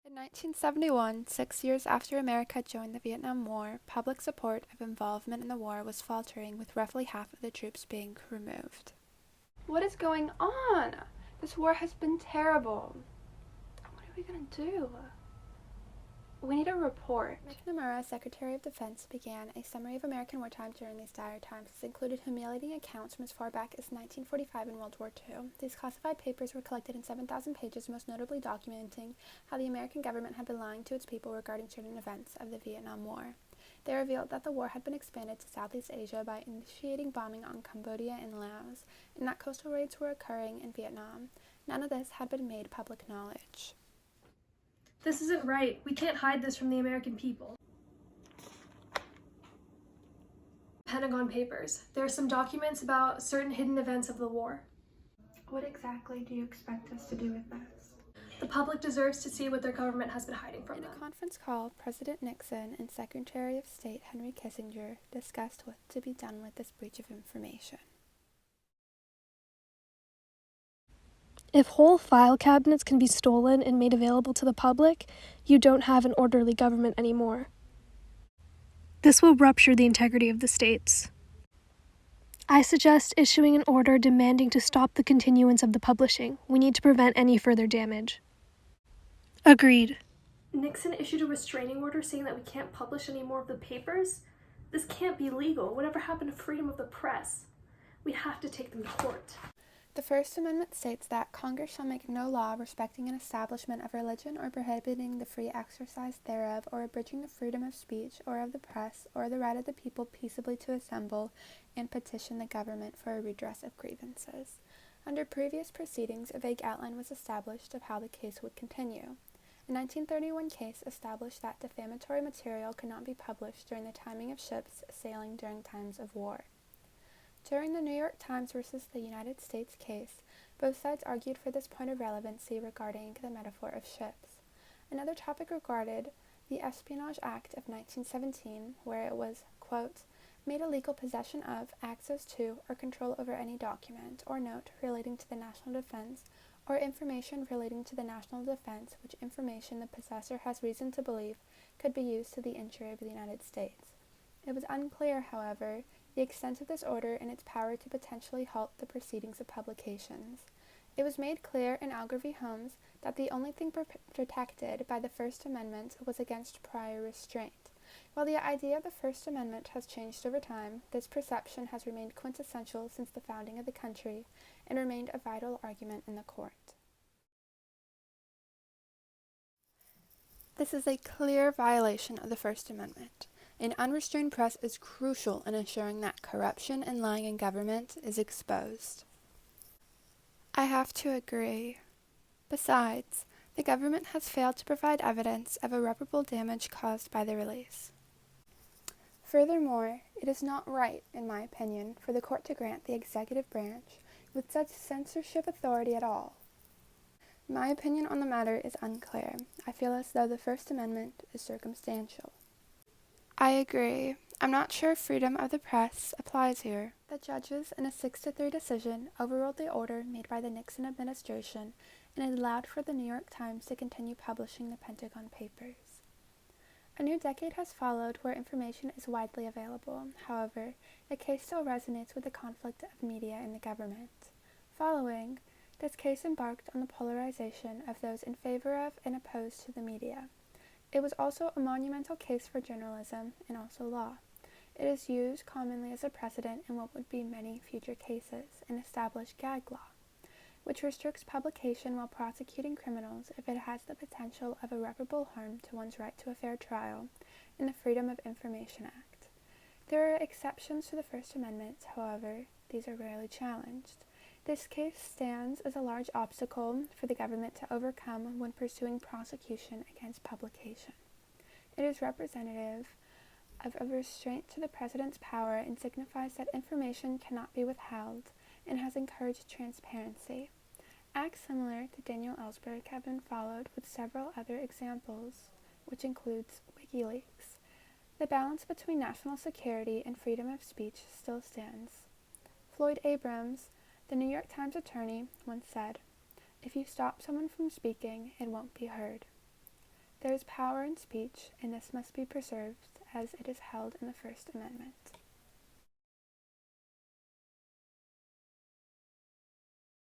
In 1971, 6 years after America joined the Vietnam War, public support of involvement in the war was faltering, with roughly half of the troops being removed. What is going on? This war has been terrible. What are we gonna do? We need a report. Mitch Nomura, Secretary of Defense, began a summary of American wartime during these dire times. This included humiliating accounts from as far back as 1945 and World War II. These classified papers were collected in 7,000 pages, most notably documenting how the American government had been lying to its people regarding certain events of the Vietnam War. They revealed that the war had been expanded to Southeast Asia by initiating bombing on Cambodia and Laos, and that coastal raids were occurring in Vietnam. None of this had been made public knowledge. This isn't right. We can't hide this from the American people. Pentagon Papers. There are some documents about certain hidden events of the war. What exactly do you expect us to do with this? The public deserves to see what their government has been hiding from them. In a conference call, President Nixon and Secretary of State Henry Kissinger discussed what to be done with this breach of information. If whole file cabinets can be stolen and made available to the public, you don't have an orderly government anymore. This will rupture the integrity of the states. I suggest issuing an order demanding to stop the continuance of the publishing. We need to prevent any further damage. Agreed. Nixon issued a restraining order saying that we can't publish any more of the papers? This can't be legal. Whatever happened to freedom of the press? We have to take them to court. The First Amendment states that Congress shall make no law respecting an establishment of religion or prohibiting the free exercise thereof, or abridging the freedom of speech or of the press, or the right of the people peaceably to assemble and petition the government for a redress of grievances. Under previous proceedings, a vague outline was established of how the case would continue. A 1931 case established that defamatory material could not be published during the timing of ships sailing during times of war. During the New York Times versus the United States case, both sides argued for this point of relevancy regarding the metaphor of ships. Another topic regarded the Espionage Act of 1917, where it was, quote, made illegal possession of, access to, or control over any document or note relating to the national defense, or information relating to the national defense, which information the possessor has reason to believe could be used to the injury of the United States. It was unclear, however, the extent of this order and its power to potentially halt the proceedings of publications. It was made clear in Alger v. Holmes that the only thing protected by the First Amendment was against prior restraint. While the idea of the First Amendment has changed over time, this perception has remained quintessential since the founding of the country and remained a vital argument in the court. This is a clear violation of the First Amendment. An unrestrained press is crucial in ensuring that corruption and lying in government is exposed. I have to agree. Besides, the government has failed to provide evidence of irreparable damage caused by the release. Furthermore, it is not right, in my opinion, for the court to grant the executive branch with such censorship authority at all. My opinion on the matter is unclear. I feel as though the First Amendment is circumstantial. I agree. I'm not sure freedom of the press applies here. The judges, in a 6-3 decision, overruled the order made by the Nixon administration and it allowed for the New York Times to continue publishing the Pentagon Papers. A new decade has followed where information is widely available. However, the case still resonates with the conflict of media and the government. Following, this case embarked on the polarization of those in favor of and opposed to the media. It was also a monumental case for journalism and also law. It is used commonly as a precedent in what would be many future cases, an established gag law, which restricts publication while prosecuting criminals if it has the potential of irreparable harm to one's right to a fair trial, in the Freedom of Information Act. There are exceptions to the First Amendment, however, these are rarely challenged. This case stands as a large obstacle for the government to overcome when pursuing prosecution against publication. It is representative of a restraint to the president's power and signifies that information cannot be withheld and has encouraged transparency. Acts similar to Daniel Ellsberg have been followed with several other examples, which includes WikiLeaks. The balance between national security and freedom of speech still stands. Floyd Abrams, the New York Times attorney, once said, "If you stop someone from speaking, it won't be heard." There is power in speech, and this must be preserved as it is held in the First Amendment.